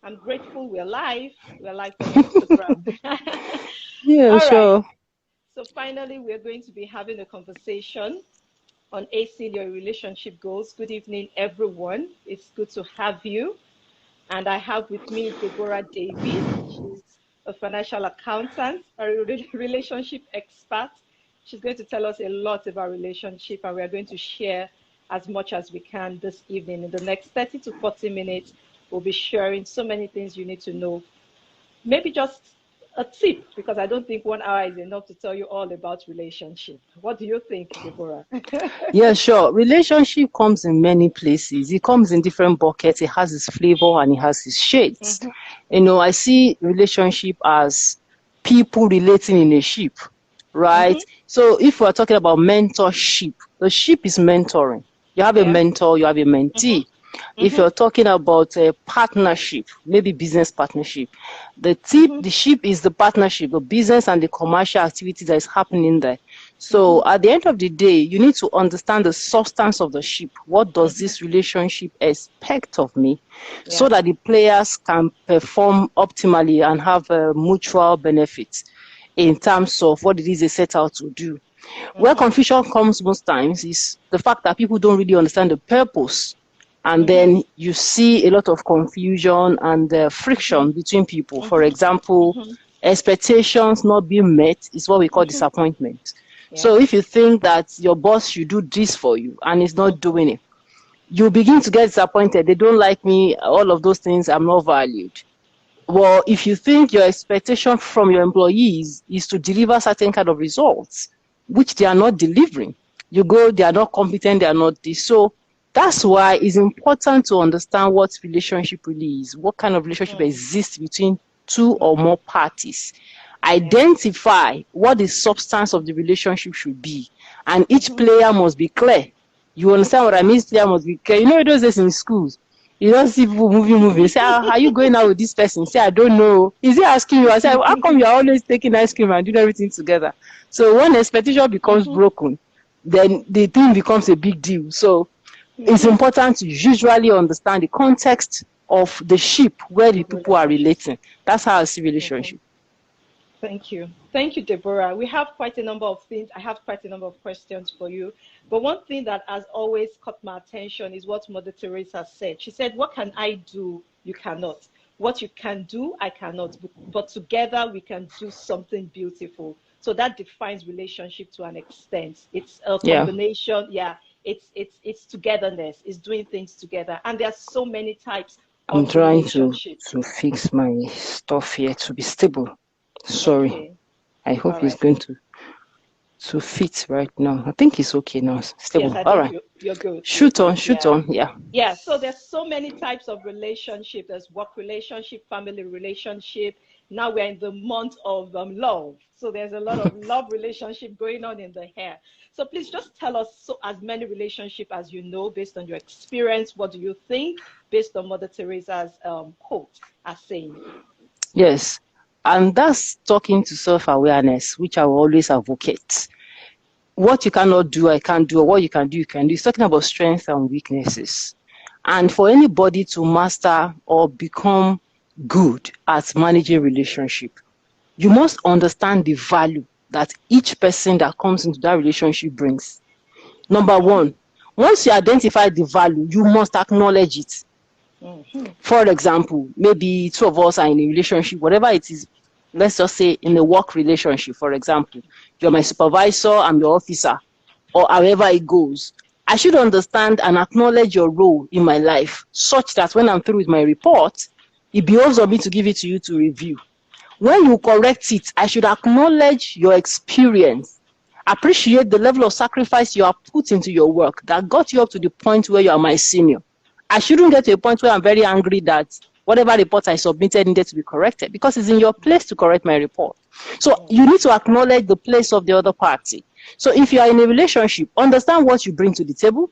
I'm grateful we're live. We're live on Instagram. Yeah, All right. sure. So finally, we're going to be having a conversation on acing your relationship goals. Good evening, everyone. It's good to have you. And I have with me Deborah Davis. She's a financial accountant, a relationship expert. She's going to tell us a lot about relationship, and we are going to share as much as we can this evening. In the next 30 to 40 minutes, we'll be sharing so many things you need to know. Maybe just a tip, because I don't think 1 hour is enough to tell you all about relationship. What do you think, Deborah? Yeah, sure. Relationship comes in many places. It comes in different buckets. It has its flavor and it has its shades. Mm-hmm. I see relationship as people relating in a ship, Mm-hmm. right? So if we're talking about mentorship, the ship is mentoring. You have a Yeah. mentor, you have a Mm-hmm. mentee. If Mm-hmm. you're talking about a partnership, maybe business partnership, Mm-hmm. the ship is the partnership, the business and the commercial activity that is happening there. Mm-hmm. So at the end of the day, you need to understand the substance of the ship. What does Mm-hmm. this relationship expect of me, so Yeah. that the players can perform optimally and have a mutual benefit in terms of what it is they set out to do. Where Mm-hmm. confusion comes most times is the fact that people don't really understand the purpose, and Mm-hmm. then you see a lot of confusion and Mm-hmm. friction between people. For Mm-hmm. example, Mm-hmm. expectations not being met is what we call Mm-hmm. disappointment. Yeah. So if you think that your boss should do this for you and is not Mm-hmm. doing it, you begin to get disappointed. They don't like me, all of those things, I'm not valued. Well, if you think your expectation from your employees is to deliver certain kind of results, which they are not delivering, you go, they are not competent, they are not this. So that's why it's important to understand what relationship really is, what kind of relationship Mm. exists between two or Mm-hmm. more parties. Yeah. Identify what the substance of the relationship should be, and each Mm-hmm. player must be clear. You understand what I Yeah. mean? Each player must be clear. Those days in schools, you don't see people moving. Say, are you going out with this person? Say, I don't know. Is he asking you? I say, how come you're always taking ice cream and doing everything together? So when expectation becomes Mm-hmm. broken, then the thing becomes a big deal. So it's Mm-hmm. important to usually understand the context of the ship where the Of people are relationship. relating. That's how I see Mm-hmm. relationship. Thank you. Thank you, Deborah. We have quite a number of things. I have quite a number of questions for you. But one thing that has always caught my attention is what Mother Teresa said. She said, what can I do? You cannot. What you can do, I cannot. But together we can do something beautiful. So that defines relationship to an extent. It's a Yeah. combination. Yeah. It's togetherness. It's doing things together. And there are so many types I'm of trying relationship. to fix my stuff here to be stable. Sorry. Okay. I All hope it's right. going to fit right now. I think it's okay now. Yes, Stable. I All think right. you're good. You're Shoot on, good. shoot Yeah. on. Yeah. Yeah. So there's so many types of relationship. There's work relationship, family relationship. Now we're in the month of love. So there's a lot of love relationship going on in the hair. So please just tell us so as many relationship as you know based on your experience. What do you think based on Mother Teresa's quote as saying? Yes. And that's talking to self-awareness, which I will always advocate. What you cannot do, I can't do, or what you can do, you can do. It's talking about strengths and weaknesses. And for anybody to master or become good at managing relationship, you must understand the value that each person that comes into that relationship brings. Number Mm-hmm. one, once you identify the value, you must acknowledge it. Mm-hmm. For example, maybe two of us are in a relationship, whatever it is, let's just say in a work relationship, for example, you're my Yes. supervisor, I'm your officer, or however it goes. I should understand and acknowledge your role in my life such that when I'm through with my report, it behoves on me to give it to you to review. When you correct it, I should acknowledge your experience, appreciate the level of sacrifice you have put into your work that got you up to the point where you are my senior. I shouldn't get to a point where I'm very angry that whatever report I submitted needed to be corrected, because it's in your place to correct my report. So you need to acknowledge the place of the other party. So if you are in a relationship, understand what you bring to the table,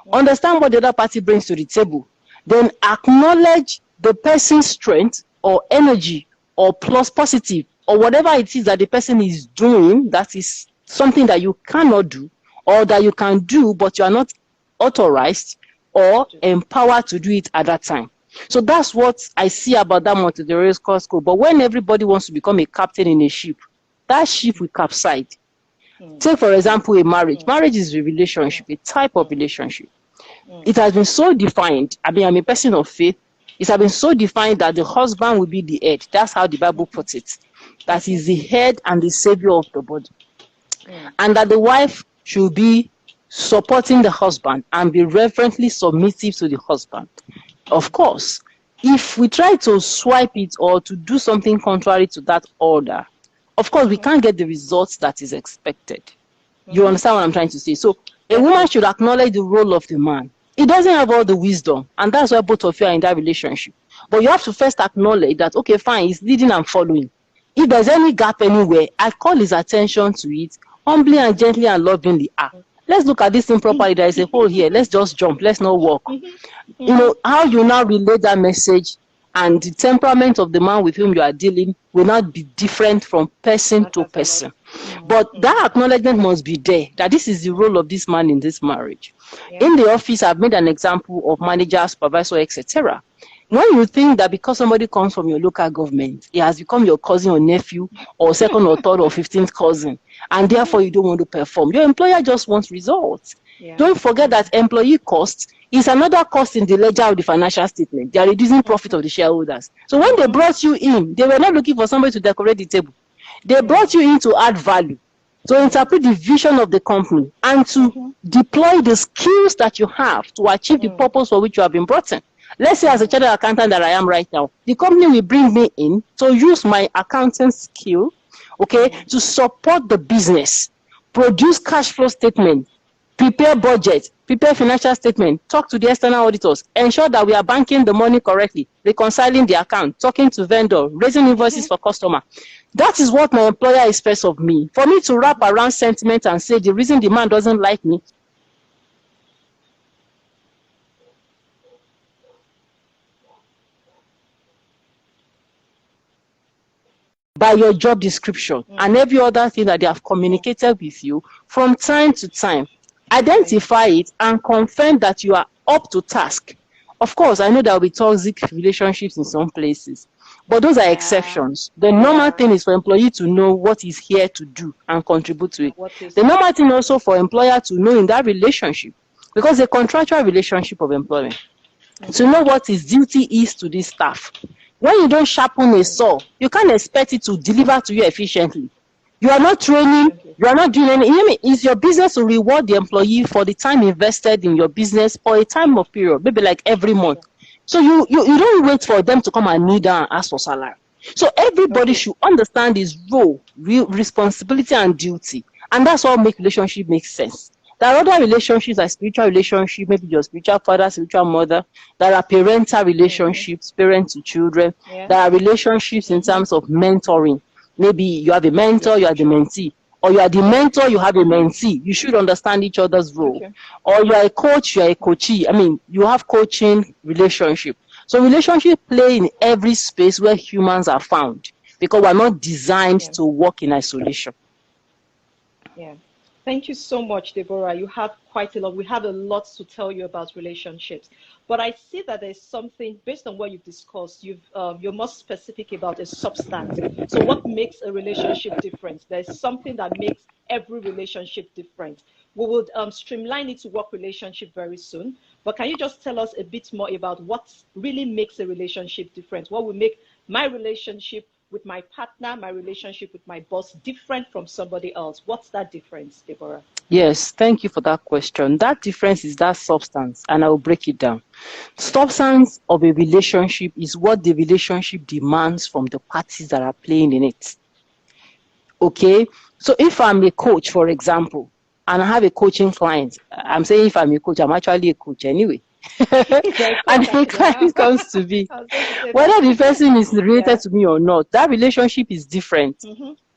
Mm-hmm. understand what the other party brings to the table, then acknowledge the person's strength or energy or plus positive or whatever it is that the person is doing that is something that you cannot do, or that you can do but you are not authorized or To do. empowered to do it at that time. So that's what I see about that multi-race course code. But when everybody wants to become a captain in a ship, that ship will capsize. Take, for example, a marriage. Marriage is a relationship, a type of relationship. It has been so defined. I mean, I'm a person of faith. It has been so defined that the husband will be the head. That's how the Bible puts it. That is the head and the savior of the body. And that the wife should be supporting the husband and be reverently submissive to the husband. Of course, if we try to swipe it or to do something contrary to that order, of course, we can't get the results that is expected. You understand what I'm trying to say? So a woman should acknowledge the role of the man. He doesn't have all the wisdom, and that's why both of you are in that relationship. But you have to first acknowledge that, okay, fine, he's leading and following. If there's any gap anywhere, I call his attention to it, humbly and gently and lovingly. Let's look at this thing properly. There is a hole here. Let's just jump. Let's not walk. You know, how you now relay that message and the temperament of the man with whom you are dealing will not be different from person to person. But that acknowledgement must be there, that this is the role of this man in this marriage. In the office, I've made an example of manager, supervisor, etc. When you think that because somebody comes from your local government, he has become your cousin or nephew or second or third or 15th cousin, and therefore you don't want to perform, your employer just wants results. Don't forget that employee cost is another cost in the ledger of the financial statement. They are reducing profit of the shareholders. So when they brought you in, they were not looking for somebody to decorate the table. They brought you in to add value, to interpret the vision of the company, and to deploy the skills that you have to achieve the purpose for which you have been brought in. Let's say as a chartered accountant that I am right now, the company will bring me in to use my accounting skill, okay, to support the business, produce cash flow statement, prepare budget, prepare financial statement, talk to the external auditors, ensure that we are banking the money correctly, reconciling the account, talking to vendor, raising invoices for customer. That is what my employer expects of me. For me to wrap around sentiment and say the reason the man doesn't like me by your job description and every other thing that they have communicated with you from time to time. Identify it and confirm that you are up to task. Of course, I know there will be toxic relationships in some places, but those are exceptions. The normal thing is for employee to know what he's here to do and contribute to it. The normal thing also for employer to know in that relationship, because a contractual relationship of employment, to know what his duty is to this staff. When you don't sharpen a saw, you can't expect it to deliver to you efficiently. You are not training, you are not doing anything. It's your business to reward the employee for the time invested in your business for a time of period, maybe like every month. So you don't wait for them to come and kneel down and ask for salary. So everybody should understand his role, real responsibility and duty. And that's what make relationship make sense. There are other relationships like spiritual relationship, maybe your spiritual father, spiritual mother. There are parental relationships, parents to children. There are relationships in terms of mentoring. Maybe you have a mentor, you are the mentee. Or you are the mentor, you have a mentee. You should understand each other's role. Or you are a coach, you are a coachee. I mean, you have coaching relationship. So relationship play in every space where humans are found, because we're not designed to work in isolation. Thank you so much, Deborah. You have quite a lot. We have a lot to tell you about relationships. But I see that there's something, based on what you've discussed, you're more specific about a substance. So what makes a relationship different? There's something that makes every relationship different. We would streamline it to work relationship very soon. But can you just tell us a bit more about what really makes a relationship different? What will make my relationship with my partner, my relationship with my boss, different from somebody else? What's that difference, Deborah? Yes, thank you for that question. That difference is that substance, and I will break it down. Substance of a relationship is what the relationship demands from the parties that are playing in it. Okay, so if I'm a coach, for example, and I have a coaching client, I'm saying if I'm a coach, I'm actually a coach anyway. And the client comes to me, whether the person is related to me or not, that relationship is different.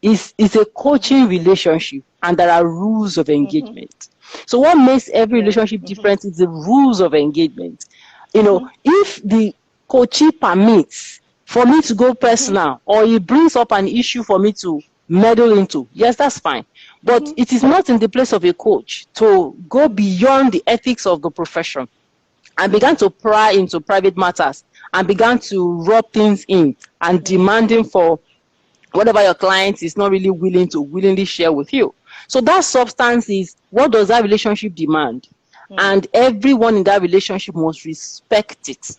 It's a coaching relationship, and there are rules of engagement. So what makes every relationship different is the rules of engagement. You know, if the coachee permits for me to go personal, or he brings up an issue for me to meddle into, yes, that's fine. But it is not in the place of a coach to go beyond the ethics of the profession and began to pry into private matters and began to rub things in and demanding for whatever your client is not really willing to willingly share with you. So that substance is, what does that relationship demand? And everyone in that relationship must respect it.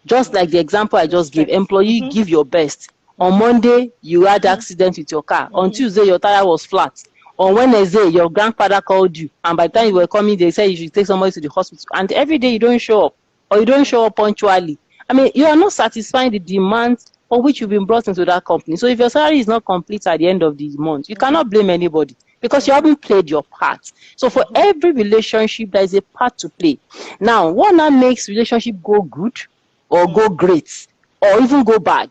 Just like the example I just gave, employee, give your best. On Monday, you had accident with your car. On Tuesday, your tire was flat. On Wednesday, your grandfather called you. And by the time you were coming, they said you should take somebody to the hospital. And every day you don't show up, or you don't show up punctually. I mean, you are not satisfying the demands for which you've been brought into that company. So if your salary is not complete at the end of the month, you cannot blame anybody, because you haven't played your part. So for every relationship, there is a part to play. Now, what now makes relationship go good or go great or even go bad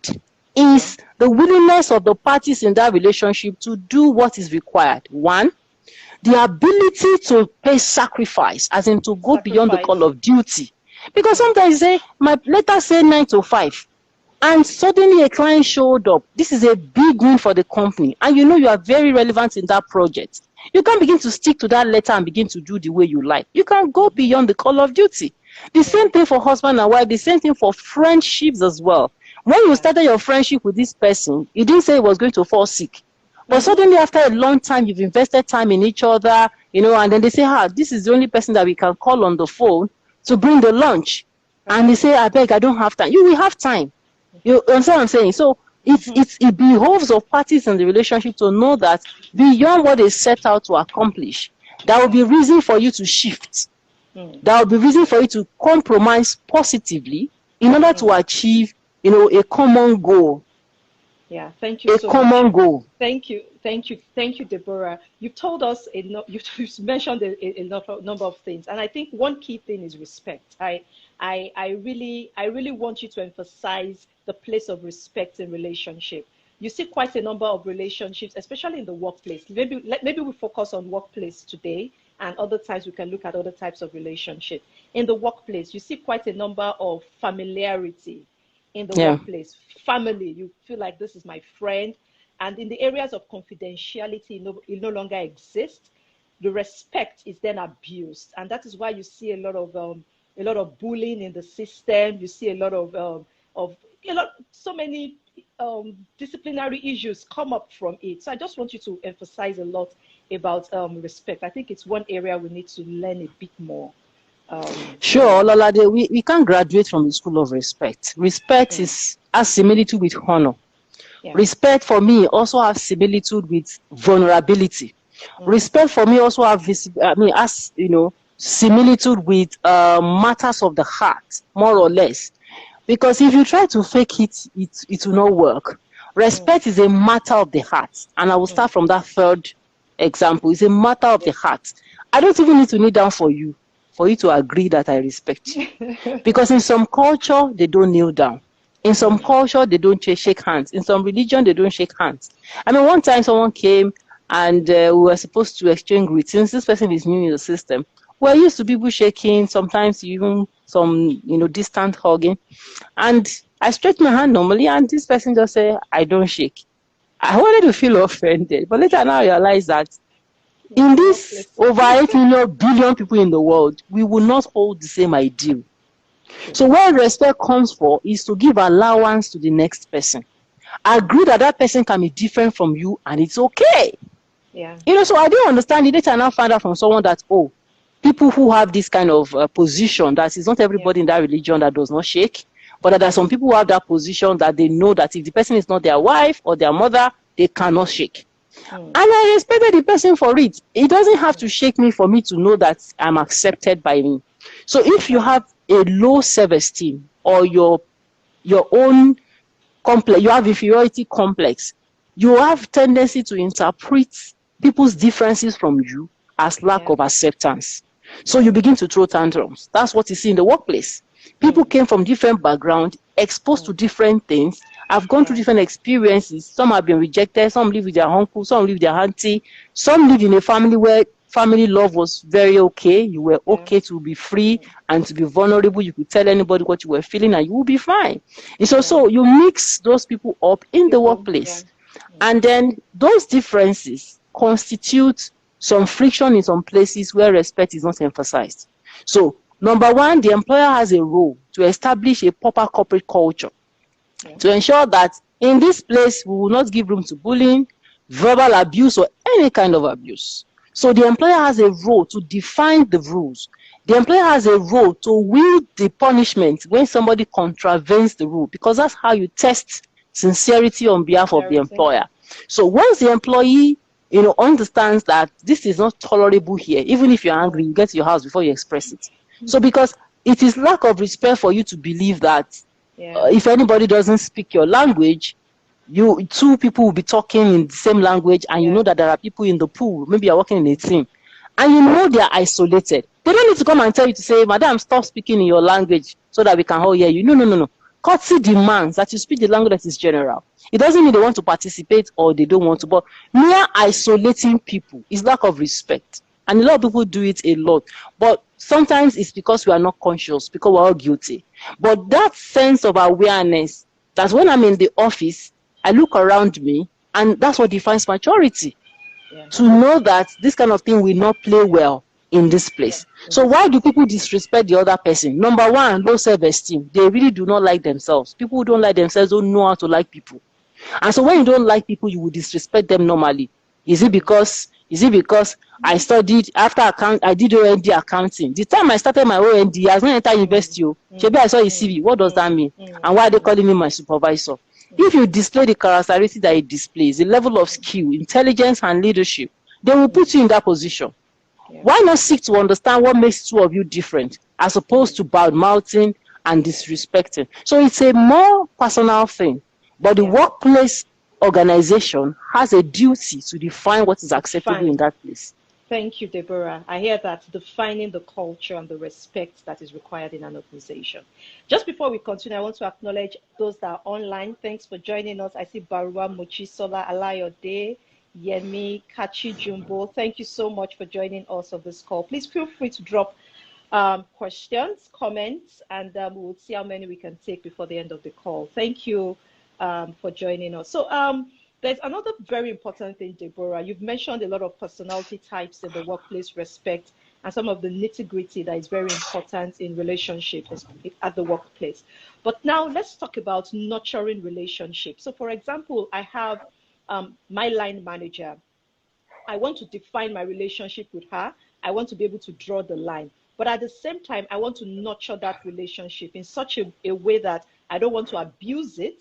is the willingness of the parties in that relationship to do what is required. One, the ability to pay sacrifice, as in to go beyond the call of duty. Because sometimes you say, let us say 9 to 5. And suddenly a client showed up. This is a big win for the company. And you know you are very relevant in that project. You can begin to stick to that letter and begin to do the way you like. You can go beyond the call of duty. The same thing for husband and wife. The same thing for friendships as well. When you started your friendship with this person, you didn't say it was going to fall sick. But suddenly after a long time, you've invested time in each other, and then they say, this is the only person that we can call on the phone to bring the lunch. And they say, I beg, I don't have time. You will have time. You understand what I'm saying? So it behoves of parties in the relationship to know that beyond what they set out to accomplish, there will be reason for you to shift. There will be reason for you to compromise positively in order to achieve, a common goal. Yeah, thank you. A common goal. Thank you, Deborah. You've told us you've mentioned a number of things, and I think one key thing is respect. I really want you to emphasize the place of respect in relationship. You see quite a number of relationships, especially in the workplace. Maybe we focus on workplace today, and other times we can look at other types of relationship. In the workplace, you see quite a number of familiarity in the workplace. Family, you feel like this is my friend. And in the areas of confidentiality, it no longer exists. The respect is then abused. And that is why you see a lot of bullying in the system. You see a lot of so many disciplinary issues come up from it. So I just want you to emphasize a lot about respect. I think it's one area we need to learn a bit more. Sure, Ololade, we can't graduate from the school of respect. Respect has similitude with honor. Respect for me also has similitude with vulnerability. Respect for me also has similitude with matters of the heart, more or less. Because if you try to fake it, it will not work. Respect is a matter of the heart. And I will start from that third example. It's a matter of the heart. I don't even need to kneel down for you to agree that I respect you. Because in some culture, they don't kneel down. In some culture, they don't shake hands. In some religion, they don't shake hands. I mean, one time someone came and we were supposed to exchange greetings. This person is new in the system. We're used to people shaking, sometimes even some, distant hugging. And I stretched my hand normally, and this person just said, I don't shake. I wanted to feel offended, but later now I realized that in this over 8 billion people in the world, we will not hold the same ideal. So where respect comes for is to give allowance to the next person. Agree that that person can be different from you, and it's okay. Yeah. So I didn't understand it. Later I now found out from someone that, people who have this kind of position, that is not everybody in that religion that does not shake, but that there are some people who have that position that they know that if the person is not their wife or their mother, they cannot shake. And I respected the person for it. It doesn't have to shake me for me to know that I'm accepted by me. So if you have a low self-esteem or your own complex, you have inferiority complex, you have tendency to interpret people's differences from you as lack of acceptance. So you begin to throw tantrums. That's what you see in the workplace. People came from different backgrounds, exposed to different things, have gone through different experiences. Some have been rejected, some live with their uncle, some live with their auntie, some live in a family where family love was very okay. You were okay to be free and to be vulnerable. You could tell anybody what you were feeling and you will be fine. And so you mix those people up in the workplace. And then those differences constitute some friction in some places where respect is not emphasized. So Number one, the employer has a role to establish a proper corporate culture to ensure that in this place we will not give room to bullying, verbal abuse, or any kind of abuse. So the employer has a role to define the rules. The employer has a role to wield the punishment when somebody contravenes the rule, because that's how you test sincerity on behalf of the employer. So once the employee, understands that this is not tolerable here, even if you're angry, you get to your house before you express it. So because it is lack of respect for you to believe that if anybody doesn't speak your language, two people will be talking in the same language, and you know that there are people in the pool, maybe you're working in a team, and you know they're isolated. They don't need to come and tell you to say, madam, stop speaking in your language so that we can all hear you. No. Courtesy demands that you speak the language that is general. It doesn't mean they want to participate or they don't want to, but mere isolating people is lack of respect. And a lot of people do it a lot. But sometimes it's because we are not conscious, because we're all guilty. But that sense of awareness, that when I'm in the office, I look around me, and that's what defines maturity. To know that this kind of thing will not play well in this place. So why do people disrespect the other person? Number one, low self-esteem. They really do not like themselves. People who don't like themselves don't know how to like people. And so when you don't like people, you will disrespect them normally. Is it because I studied I did OND accounting? The time I started my OND, I was not entered university. Maybe I saw his CV. What does that mean? And why are they calling me my supervisor? If you display the characteristics that it displays, the level of skill, intelligence, and leadership, they will put you in that position. Why not seek to understand what makes two of you different, as opposed to bad-mouthing and disrespecting? So it's a more personal thing. But the workplace organization has a duty to define what is acceptable in that place. Thank you, Deborah. I hear that, defining the culture and the respect that is required in an organization. Just before we continue, I want to acknowledge those that are online. Thanks for joining us. I see Barua Mochisola, Alayode, Yemi, Kachi Jumbo. Thank you so much for joining us on this call. Please feel free to drop questions, comments, and we'll see how many we can take before the end of the call. Thank you for joining us. So there's another very important thing, Deborah. You've mentioned a lot of personality types in the workplace, respect, and some of the nitty-gritty that is very important in relationships at the workplace. But now let's talk about nurturing relationships. So for example, I have my line manager. I want to define my relationship with her. I want to be able to draw the line. But at the same time, I want to nurture that relationship in such a way that I don't want to abuse it.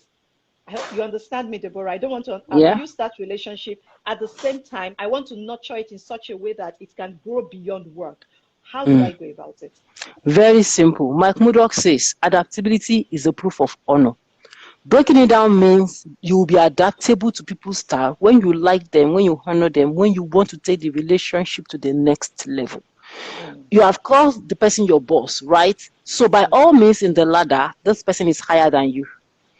I hope you understand me, Deborah. I don't want to abuse that relationship. At the same time, I want to nurture it in such a way that it can grow beyond work. How do I go about it? Very simple. Mike Murdoch says, adaptability is a proof of honor. Breaking it down means you will be adaptable to people's style when you like them, when you honor them, when you want to take the relationship to the next level. You have called the person your boss, right? So by all means in the ladder, this person is higher than you.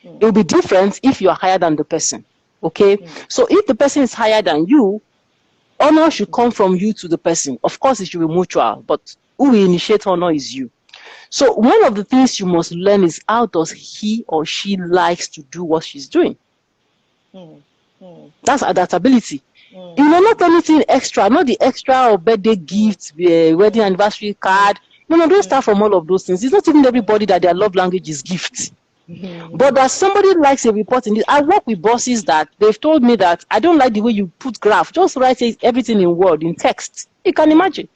It will be different if you are higher than the person, okay? So if the person is higher than you, honor should come from you to the person. Of course, it should be mutual, but who will initiate honor is you. So one of the things you must learn is how does he or she likes to do what she's doing. That's adaptability. Not anything extra, not the extra or birthday gift, wedding anniversary card. Don't start from all of those things. It's not even everybody that their love language is gifts. But that somebody likes a report in this. I work with bosses that they've told me that I don't like the way you put graph. Just write everything in word, in text. You can imagine.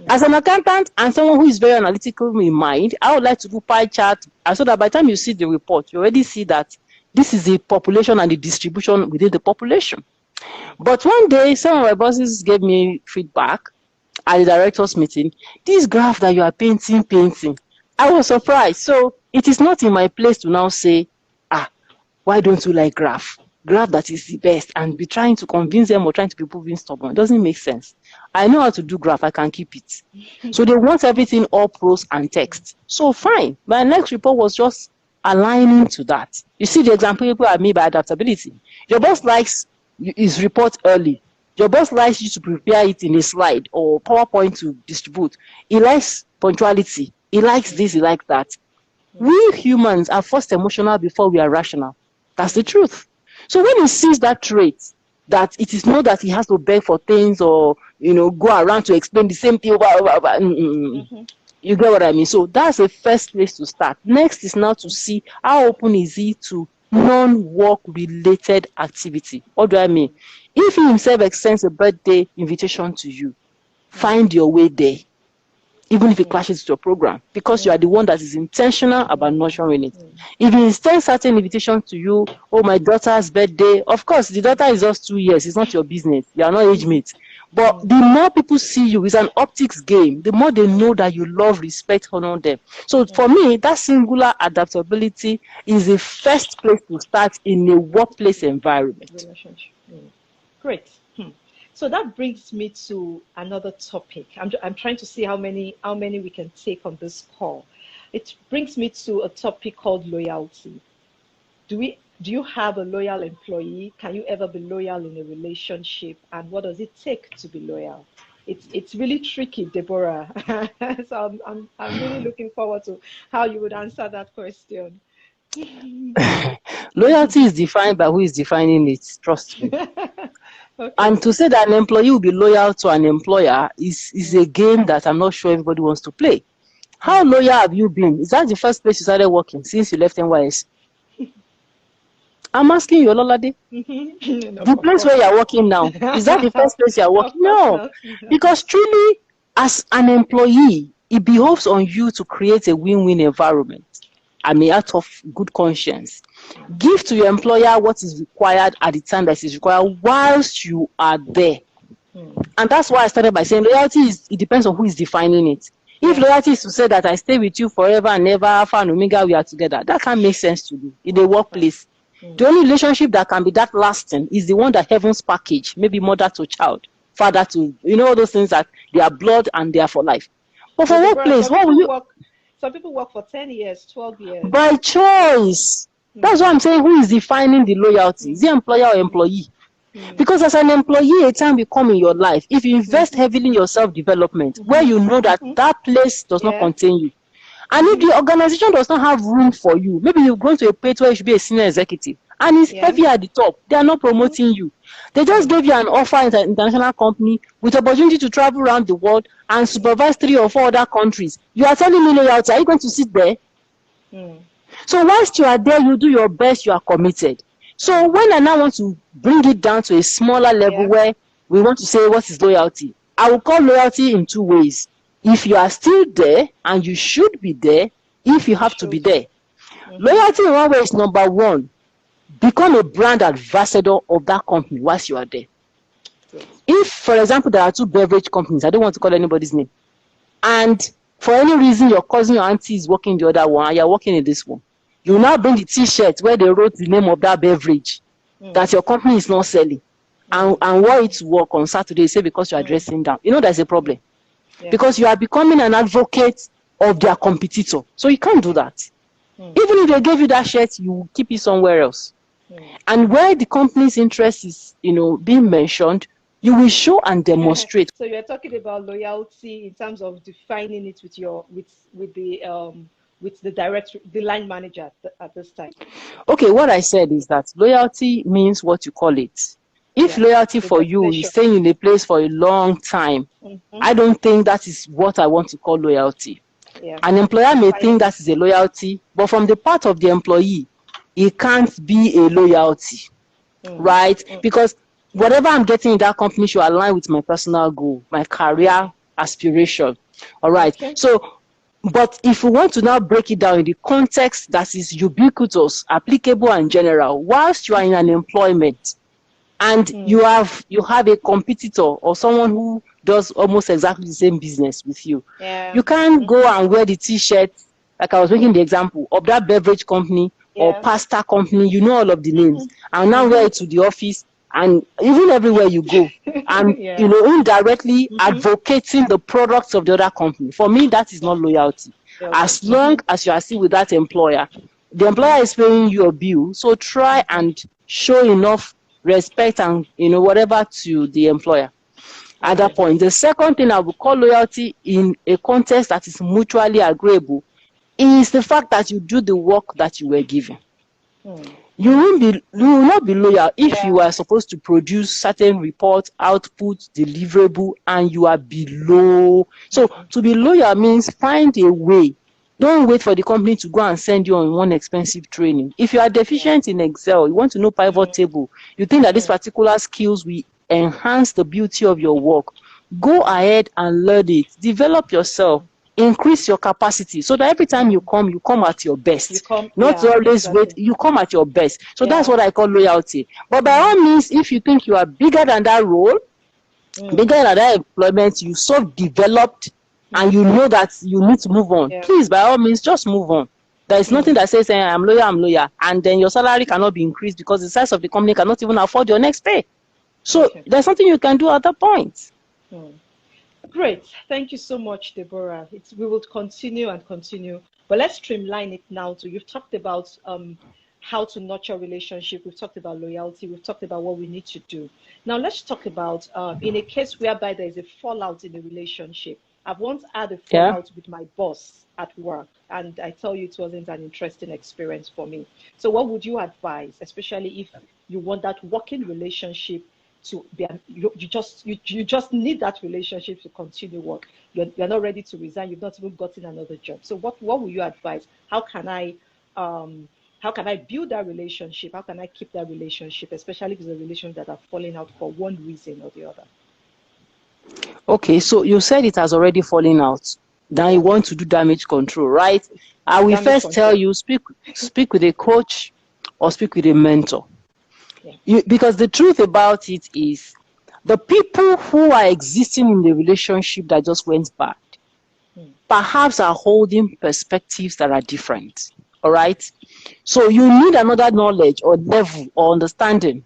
As an accountant and someone who is very analytical in mind, I would like to do pie chart, so that by the time you see the report, you already see that this is the population and the distribution within the population. But one day, some of my bosses gave me feedback at the directors' meeting. This graph that you are painting. I was surprised. So it is not in my place to now say, why don't you like graph? Graph that is the best, and be trying to convince them or trying to be proving stubborn. It doesn't make sense. I know how to do graph. I can keep it. So they want everything all prose and text. So fine. My next report was just aligning to that. You see the example people have made by adaptability. Your boss likes his report early. Your boss likes you to prepare it in a slide or PowerPoint to distribute. He likes punctuality. He likes this, he likes that. We humans are first emotional before we are rational. That's the truth. So when he sees that trait, that it is not that he has to beg for things or go around to explain the same thing, You get what I mean? So that's the first place to start. Next is now to see how open is he to non-work related activity. What do I mean? If he himself extends a birthday invitation to you, find your way there, even if it clashes with your program, because you are the one that is intentional about nurturing it. If he extends certain invitation to you, oh, my daughter's birthday, of course, the daughter is just 2 years. It's not your business. You are not age mates. But the more people see you, it's an optics game. The more they know that you love, respect, honor them. So for me, that singular adaptability is the first place to start in a workplace environment. Relationship. Great. So that brings me to another topic. I'm trying to see how many we can take on this call. It brings me to a topic called loyalty. Do you have a loyal employee? Can you ever be loyal in a relationship? And what does it take to be loyal? It's really tricky, Deborah. So I'm really looking forward to how you would answer that question. Loyalty is defined by who is defining it. Trust me. Okay. And to say that an employee will be loyal to an employer is a game that I'm not sure everybody wants to play. How loyal have you been? Is that the first place you started working since you left NYS? I'm asking you, Ololade. No, The place where you're working now, is that the first place you're working? No. Because truly, as an employee, it behoves on you to create a win-win environment. I mean, out of good conscience. Give to your employer what is required at the time that is required whilst you are there. And that's why I started by saying loyalty it depends on who is defining it. If loyalty is to say that I stay with you forever and never, Alpha and Omega, we are together, that can't make sense to you in a workplace. The only relationship that can be that lasting is the one that heavens package, maybe mother to child, father to, all those things that they are blood and they are for life. But for workplace, what will you... Some people work for 10 years, 12 years. By choice. That's why I'm saying who is defining the loyalty? Is the employer or employee? Because as an employee, a time will come in your life, if you invest heavily in your self-development, where you know that that place does not contain you. And if the organization does not have room for you, maybe you're going to a place where you should be a senior executive, and it's heavy at the top, they are not promoting you. They just gave you an offer in an international company with opportunity to travel around the world and supervise 3 or 4 other countries. You are telling me loyalty, are you going to sit there? So whilst you are there, you do your best, you are committed. So when I now want to bring it down to a smaller level where we want to say what is loyalty, I will call loyalty in 2 ways. If you are still there, and you should be there, if you have to be there. Loyalty in one way is number 1. Become a brand ambassador of that company whilst you are there. If, for example, there are 2 beverage companies, I don't want to call anybody's name, and for any reason your cousin or auntie is working in the other one and you're working in this one, you now bring the t-shirt where they wrote the name of that beverage that your company is not selling and wear it to work on Saturday, say because you are dressing down. There's a problem. Because you are becoming an advocate of their competitor. So you can't do that. Even if they gave you that shirt, you will keep it somewhere else. And where the company's interest is, being mentioned, you will show and demonstrate. So you're talking about loyalty in terms of defining it with the line manager at this time. Okay, what I said is that loyalty means what you call it. If loyalty for you is staying in a place for a long time, I don't think that is what I want to call loyalty. An employer may think that is a loyalty, but from the part of the employee, it can't be a loyalty, right? Because whatever I'm getting in that company should align with my personal goal, my career aspiration. All right. So, but if we want to now break it down in the context that is ubiquitous, applicable and general, whilst you are in an employment and you have a competitor or someone who does almost exactly the same business with you, you can't go and wear the t-shirt, like I was making the example, of that beverage company or pasta company, all of the names, and now wear it to the office and even everywhere you go, and indirectly advocating the products of the other company. For me, that is not loyalty. As long as you are still with that employer, the employer is paying you a bill, so try and show enough respect and whatever to the employer at that point. The second thing I would call loyalty in a context that is mutually agreeable is the fact that you do the work that you were given. you will not be loyal if you are supposed to produce certain report, output, deliverable, and you are below. So to be loyal means find a way. Don't wait for the company to go and send you on one expensive training. If you are deficient in Excel, you want to know pivot table, you think that this particular skills will enhance the beauty of your work, go ahead and learn it. Develop yourself. Increase your capacity so that every time you come at your best. Not always wait, you come at your best. So that's what I call loyalty. But by all means, if you think you are bigger than that role, bigger than that employment, you self-developed, and you know that you need to move on, please, by all means, just move on. There is nothing that says, I'm loyal, and then your salary cannot be increased because the size of the company cannot even afford your next pay. So there's something you can do at that point. Great. Thank you so much, Deborah. We will continue and continue, but let's streamline it now. So you've talked about how to nurture relationship. We've talked about loyalty. We've talked about what we need to do. Now let's talk about in a case whereby there is a fallout in a relationship. I've once had a fallout with my boss at work, and I tell you it wasn't an interesting experience for me. So what would you advise, especially if you want that working relationship to be, you just need that relationship to continue work. You're not ready to resign. You've not even gotten another job. So what will you advise? How can I build that relationship? How can I keep that relationship, especially if it's a relationship that are falling out for one reason or the other? Okay, so you said it has already fallen out. Now you want to do damage control, right? I will first tell you, speak with a coach or speak with a mentor. Because the truth about it is, the people who are existing in the relationship that just went bad, perhaps are holding perspectives that are different. All right? So you need another knowledge or level or understanding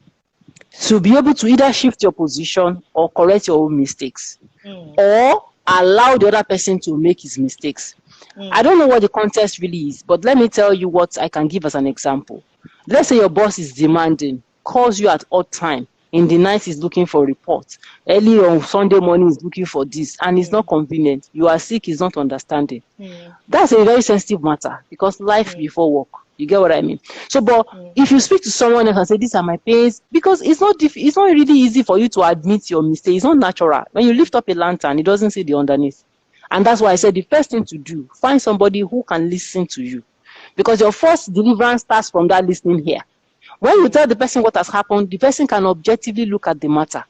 to be able to either shift your position or correct your own mistakes, or allow the other person to make his mistakes. I don't know what the context really is, but let me tell you what I can give as an example. Let's say your boss is demanding, calls you at odd time. In the night, he's looking for reports. Early on Sunday morning, he's looking for this, and it's not convenient. You are sick, he's not understanding. That's a very sensitive matter because life before work. You get what I mean? So, but if you speak to someone else and say, these are my pains, because it's not really easy for you to admit your mistake. It's not natural. When you lift up a lantern, it doesn't see the underneath. And that's why I said the first thing to do, find somebody who can listen to you. Because your first deliverance starts from that listening here. When you tell the person what has happened, the person can objectively look at the matter.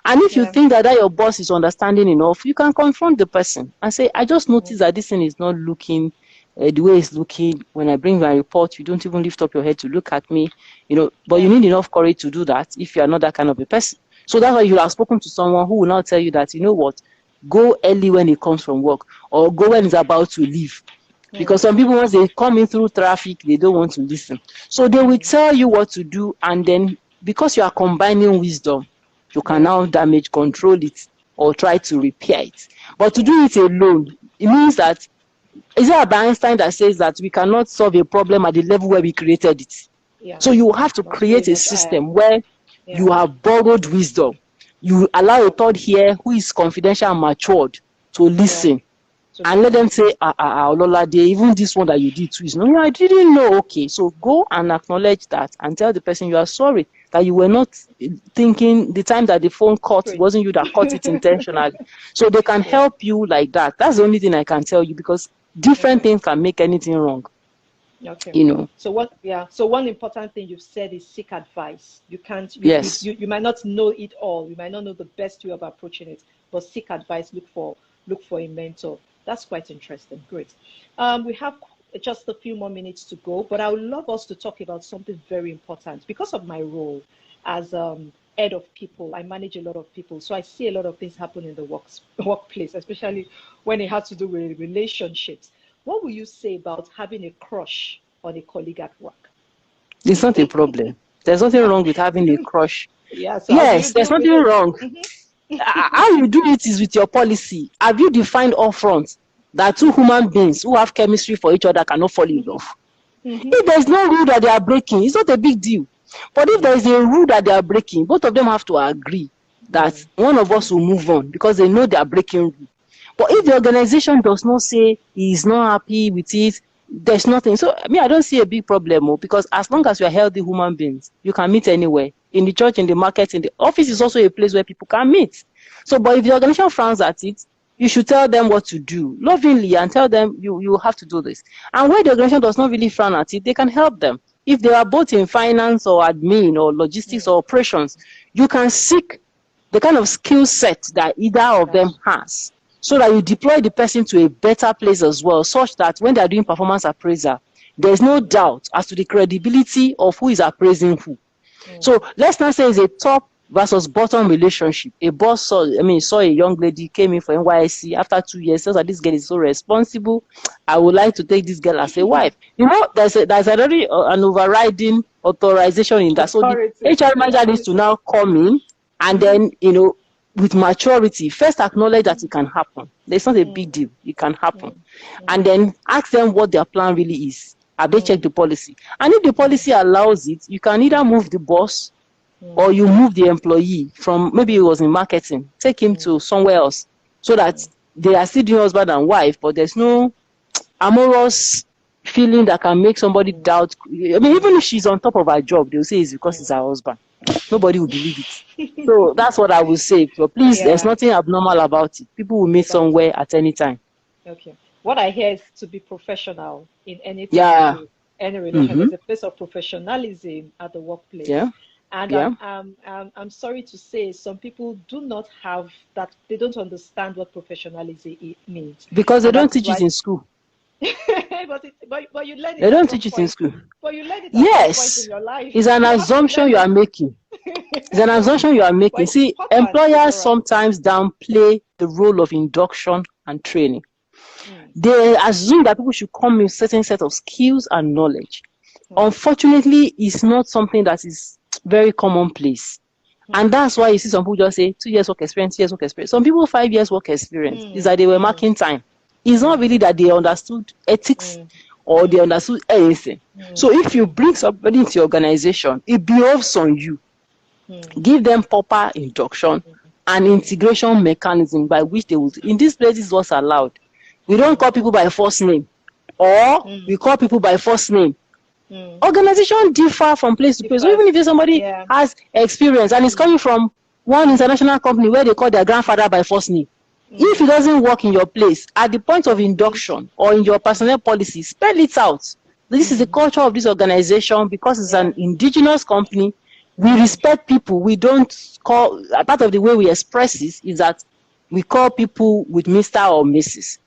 And if you think that your boss is understanding enough, you can confront the person and say, I just noticed that this thing is not looking the way it's looking. When I bring my report, you don't even lift up your head to look at me, but you need enough courage to do that if you are not that kind of a person. So that's why you have spoken to someone who will now tell you that, you know what, go early when he comes from work, or go when he's about to leave. Because some people, once they come in through traffic, they don't want to listen. So they will tell you what to do, and then because you are combining wisdom, you can now damage control it or try to repair it. But to do it alone, it means that, is it about Einstein that says that we cannot solve a problem at the level where we created it? So you have to create a system where you have borrowed wisdom. You allow a third here who is confidential and matured to listen. And let them say, Lola, even this one that you did too is no, I didn't know. Okay, so go and acknowledge that and tell the person you are sorry, that you were not thinking the time that the phone caught, it wasn't you that caught it intentionally. So they can help you like that. That's the only thing I can tell you, because different things can make anything wrong. So one important thing you've said is seek advice. You can't, you might not know it all. You might not know the best way of approaching it, but seek advice, look for a mentor. That's quite interesting. Great. We have just a few more minutes to go, but I would love us to talk about something very important. Because of my role as head of people, I manage a lot of people, so I see a lot of things happen in the workplace, especially when it has to do with relationships. What will you say about having a crush on a colleague at work? It's not a problem. There's nothing wrong with having a crush. Yes, there's nothing wrong. How you do it is with your policy. Have you defined upfront that two human beings who have chemistry for each other cannot fall in love? If there's no rule that they are breaking, it's not a big deal. But if there is a rule that they are breaking, both of them have to agree that one of us will move on because they know they are breaking rule. But if the organization does not say he is not happy with it, there's nothing. So I mean, I don't see a big problem, because as long as you're healthy human beings, you can meet anywhere. In the church, in the market, in the office is also a place where people can meet. So, but if the organization frowns at it, you should tell them what to do lovingly and tell them you have to do this. And where the organization does not really frown at it, they can help them. If they are both in finance or admin or logistics or operations, you can seek the kind of skill set that either of them has, so that you deploy the person to a better place as well, such that when they are doing performance appraisal, there's no doubt as to the credibility of who is appraising who. So let's not say it's a top versus bottom relationship. A boss saw a young lady, came in for NYSC after 2 years, says that this girl is so responsible. I would like to take this girl as a wife. There's already an overriding authorization in that. So the HR manager needs to now come in and then, with maturity, first acknowledge that it can happen. It's not a big deal. It can happen. And then ask them what their plan really is. Have they checked the policy? And if the policy allows it, you can either move the boss or you move the employee from, maybe he was in marketing, take him to somewhere else, so that they are still doing husband and wife, but there's no amorous feeling that can make somebody doubt. I mean, even if she's on top of her job, they'll say it's because it's her husband. Nobody will believe it. So that's what I will say. So please, there's nothing abnormal about it. People will meet somewhere at any time. Okay. What I hear is to be professional in anything you do, any relation. There's a place of professionalism at the workplace. And I'm sorry to say, some people do not have that. They don't understand what professionalism means. Because they don't teach it in school. but you learn it. They don't teach it in school. But you learn it at some point in your life. It's an assumption you are making. It's an assumption you are making. See, employers sometimes downplay the role of induction and training. They assume that people should come with a certain set of skills and knowledge. Unfortunately, it's not something that is very commonplace. And that's why you see some people just say 2 years work experience, 2 years work experience. Some people 5 years work experience is that they were marking time. It's not really that they understood ethics or they understood anything. So if you bring somebody into your organization, it behoves on you. Give them proper induction and integration mechanism by which they will. In these places, what's allowed. We don't call people by first name, or we call people by first name. Organizations differ from place to place. So even if somebody has experience and is coming from one international company where they call their grandfather by first name, if it doesn't work in your place, at the point of induction or in your personnel policy, spell it out. This is the culture of this organization because it's an indigenous company. We respect people. We don't call, part of the way we express this is that we call people with Mr. or Mrs.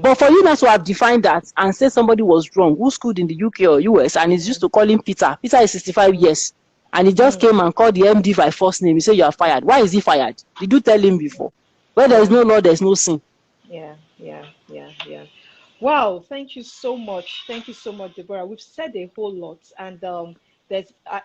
But for you not to have defined that and say somebody was wrong, who schooled in the UK or US and is used to call him Peter. Peter is 65 years. And he just came and called the MD by first name. You say you are fired. Why is he fired? Did you tell him before? Where there is no law, there is no sin. Yeah. Wow, thank you so much. Thank you so much, Deborah. We've said a whole lot, and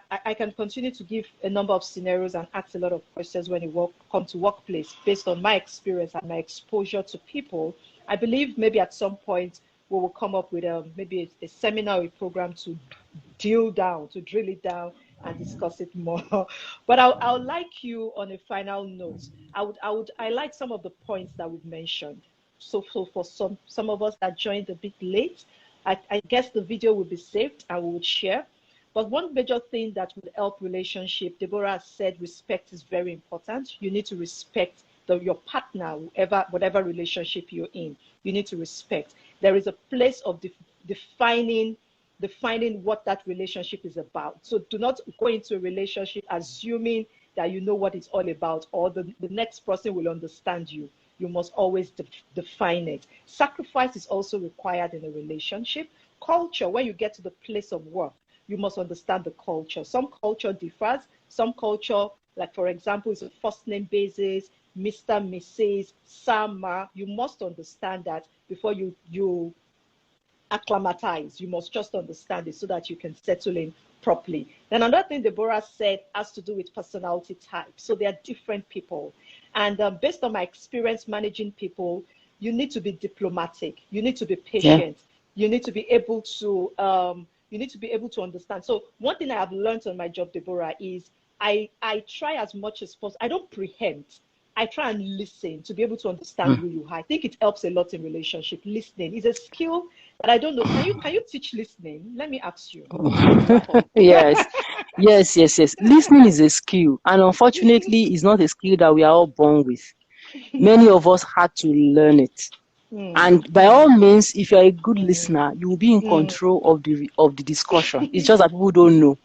I can continue to give a number of scenarios and ask a lot of questions when you come to workplace based on my experience and my exposure to people. I believe maybe at some point we will come up with maybe a seminar or a program to drill it down and discuss it more. But I would like you on a final note. I like some of the points that we've mentioned. So for some of us that joined a bit late, I guess the video will be saved and we will share. But one major thing that would help relationship, Deborah said, respect is very important. You need to respect your partner, whatever relationship you're in. You need to respect. There is a place of defining what that relationship is about. So do not go into a relationship assuming that you know what it's all about or the next person will understand you. You must always define it. Sacrifice is also required in a relationship. Culture, when you get to the place of work, you must understand the culture. Some culture differs. Some culture, like for example, is a first name basis, Mr., Mrs., Sama. You must understand that before you acclimatize. You must just understand it so that you can settle in properly. Then another thing Deborah said has to do with personality type. So they are different people. And based on my experience managing people, you need to be diplomatic. You need to be patient. You need to be able to understand. So one thing I have learned on my job, Deborah, is I try as much as possible. I don't preempt. I try and listen to be able to understand who you are. I think it helps a lot in relationship. Listening is a skill But I don't know. Can you teach listening? Let me ask you. Yes, yes. Listening is a skill, and unfortunately, it's not a skill that we are all born with. Many of us had to learn it. And by all means, if you're a good listener, you will be in control of the discussion. It's just that people don't know.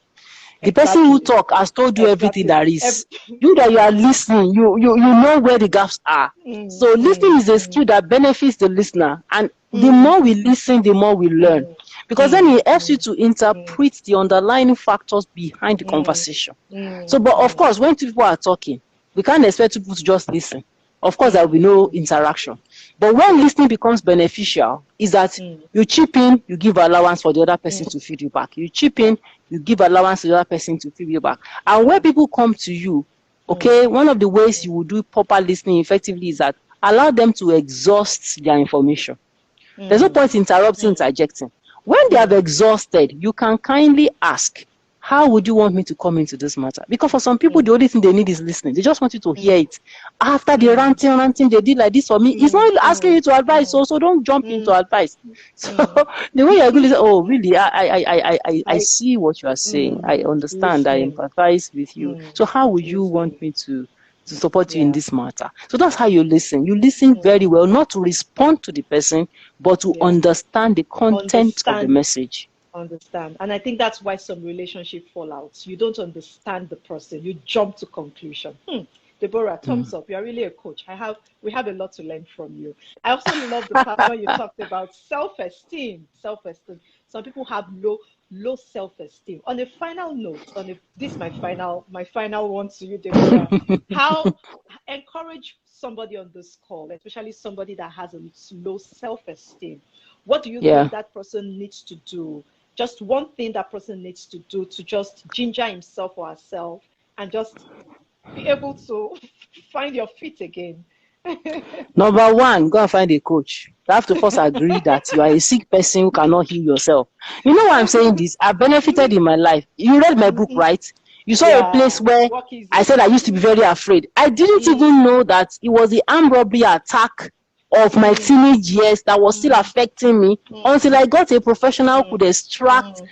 The person who talk has told you everything there is. You that you are listening, you know where the gaps are. So listening is a skill that benefits the listener, and the more we listen, the more we learn, because then it helps you to interpret the underlying factors behind the conversation. So, but of course, when people are talking, we can't expect people to just listen. Of course, there will be no interaction. But when listening becomes beneficial, is that you chip in, you give allowance for the other person to feed you back. You chip in, you give allowance to the other person to feed you back. And when people come to you, okay, one of the ways you will do proper listening effectively is that allow them to exhaust their information. There's no point interrupting, interjecting. When they have exhausted, you can kindly ask, how would you want me to come into this matter? Because for some people, the only thing they need is listening. They just want you to hear it. After the ranting, they did like this for me. It's not asking you to advise, so don't jump into advice. So the way you're going to say, oh, really, I see what you are saying. I understand. I empathize with you. So how would you want me to support you in this matter? So that's how you listen. You listen very well, not to respond to the person, but to understand the content of the message. Understand. And I think that's why some relationship fallouts. You don't understand the person. You jump to conclusion. Deborah, thumbs up. You're really a coach. We have a lot to learn from you. I also love the part when you talked about self-esteem. Self-esteem. Some people have low self-esteem. On a final note, this is my final one to you, Deborah. How encourage somebody on this call, especially somebody that has a low self-esteem. What do you think that person needs to do? Just one thing that person needs to do to just ginger himself or herself and just be able to find your feet again. Number one, go and find a coach. You have to first agree that you are a sick person who cannot heal yourself. You know why I'm saying this? I benefited in my life. You read my book, right? You saw a place where I said I used to be very afraid. I didn't even know that it was the armed robbery attack of my teenage years that was still affecting me until I got a professional who could extract.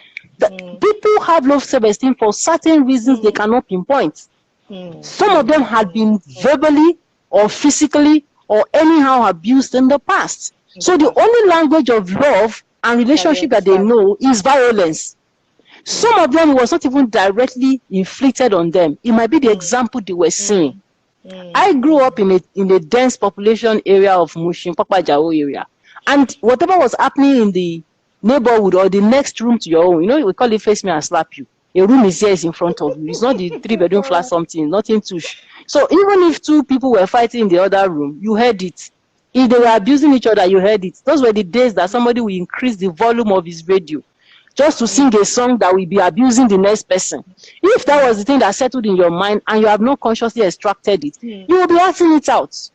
People have low self-esteem for certain reasons they cannot pinpoint. Some of them had been verbally or physically or anyhow abused in the past. So the only language of love and relationship that they know is violence. Some of them, it was not even directly inflicted on them. It might be the example they were seeing. I grew up in a dense population area of Mushin, Papajao area. And whatever was happening in the neighborhood or the next room to your own, you know, we call it face me and slap you. A room is here, is in front of you. It's not the 3-bedroom flat something, nothing too. So even if two people were fighting in the other room, you heard it. If they were abusing each other, you heard it. Those were the days that somebody will increase the volume of his radio just to sing a song that will be abusing the next person. If that was the thing that settled in your mind and you have not consciously extracted it, you will be acting it out.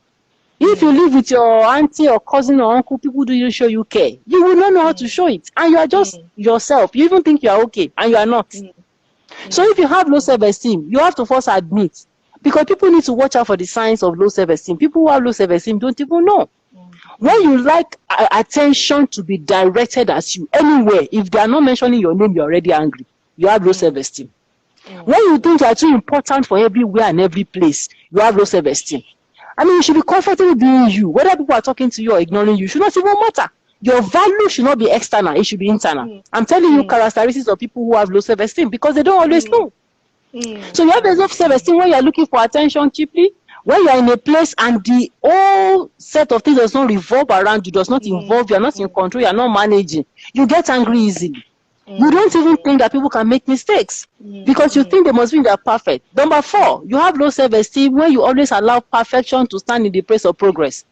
If you live with your auntie or cousin or uncle, people do you show you care. You will not know how to show it. And you are just yourself. You even think you are okay and you are not. So if you have low self-esteem, you have to first admit, because people need to watch out for the signs of low self-esteem. People who have low self-esteem don't even know. When you like attention to be directed at you anywhere, if they are not mentioning your name, you're already angry. You have low self-esteem. When you think you are too important for everywhere and every place, you have low self-esteem. I mean, you should be comfortable being you. Whether people are talking to you or ignoring you should not even matter. Your value should not be external, it should be internal. I'm telling you characteristics of people who have low self-esteem because they don't always know. So you have a low self-esteem when you're looking for attention cheaply, when you're in a place and the whole set of things does not revolve around you, does not involve, you're not in control, you're not managing, you get angry easily. You don't even think that people can make mistakes because you think they must be that perfect. Number 4, you have low self-esteem when you always allow perfection to stand in the place of progress.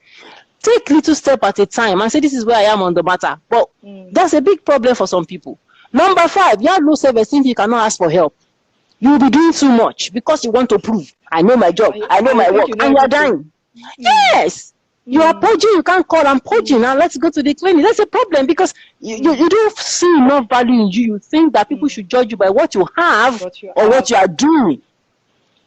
Take little step at a time and say, this is where I am on the matter. But that's a big problem for some people. Number 5, you have low self-esteem, you cannot ask for help. You will be doing too much because you want to prove, I know my job, I know my work, and you are dying. Yes. You are purging, you can't call, I'm purging, now let's go to the clinic. That's a problem because you don't see enough value in you. You think that people should judge you by what you have or what you are doing.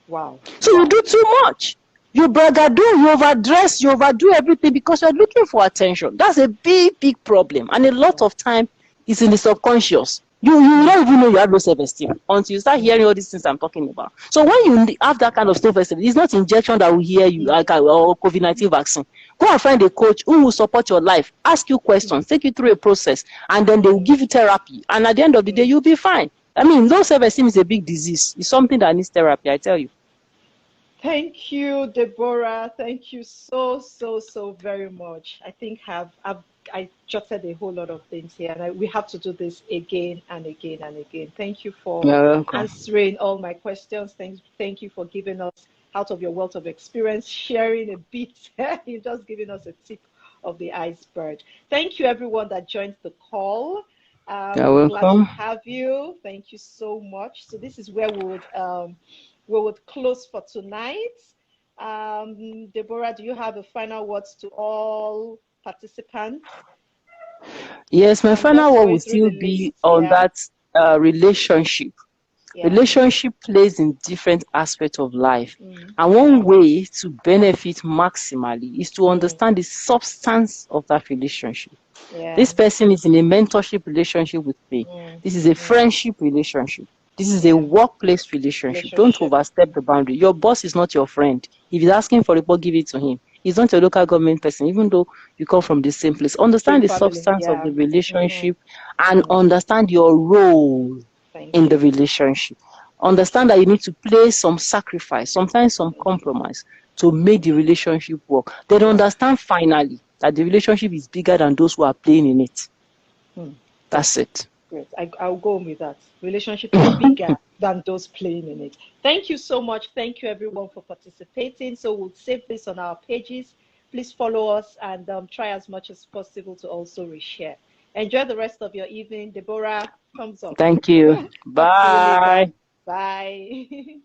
Wow. So you do too much. You bragado, you overdress, you overdo everything because you're looking for attention. That's a big, big problem. And a lot of time it's in the subconscious. You don't even know you have low self-esteem until you start hearing all these things I'm talking about. So when you have that kind of self-esteem, it's not injection that will heal you, like or COVID-19 vaccine. Go and find a coach who will support your life, ask you questions, take you through a process, and then they will give you therapy. And at the end of the day, you'll be fine. I mean, low self-esteem is a big disease. It's something that needs therapy, I tell you. Thank you, Deborah. Thank you so very much. I think I jotted a whole lot of things here, and we have to do this again and again and again. Thank you for You're welcome. answering all my questions. Thank you for giving us out of your wealth of experience, sharing a bit. You're just giving us a tip of the iceberg. Thank you, everyone that joined the call. You're We're glad to welcome. have you. Thank you so much. So this is where we would close for tonight. Deborah, do you have a final words to all participants? Yes, my I'm final just word going will through still the be list. on Yeah. that relationship. Yeah. Relationship plays in different aspects of life. And one Yeah. way to benefit maximally is to Mm, understand the substance of that relationship. yeah. This person is in a mentorship relationship with me. This is a friendship relationship. This is a Yeah. workplace relationship. Don't Relationship. overstep the boundary. Your boss is not your friend. If he's asking for a report, give it to him. He's not your local government person, even though you come from the same place. Same Understand the family. substance of Yeah. the relationship and understand your role Thank in the you. relationship. Thank Understand you. that you need to play some sacrifice, sometimes some Thank you. compromise to make the relationship work. Then Work. understand finally that the relationship is bigger than those who are playing in it. Great. That's it. Great. I'll go with that. Relationship is bigger than those playing in it. Thank you so much. Thank you, everyone, for participating. So we'll save this on our pages. Please follow us and try as much as possible to also reshare. Enjoy the rest of your evening. Deborah, thumbs up. Thank you. Talk to you later. Bye. Bye.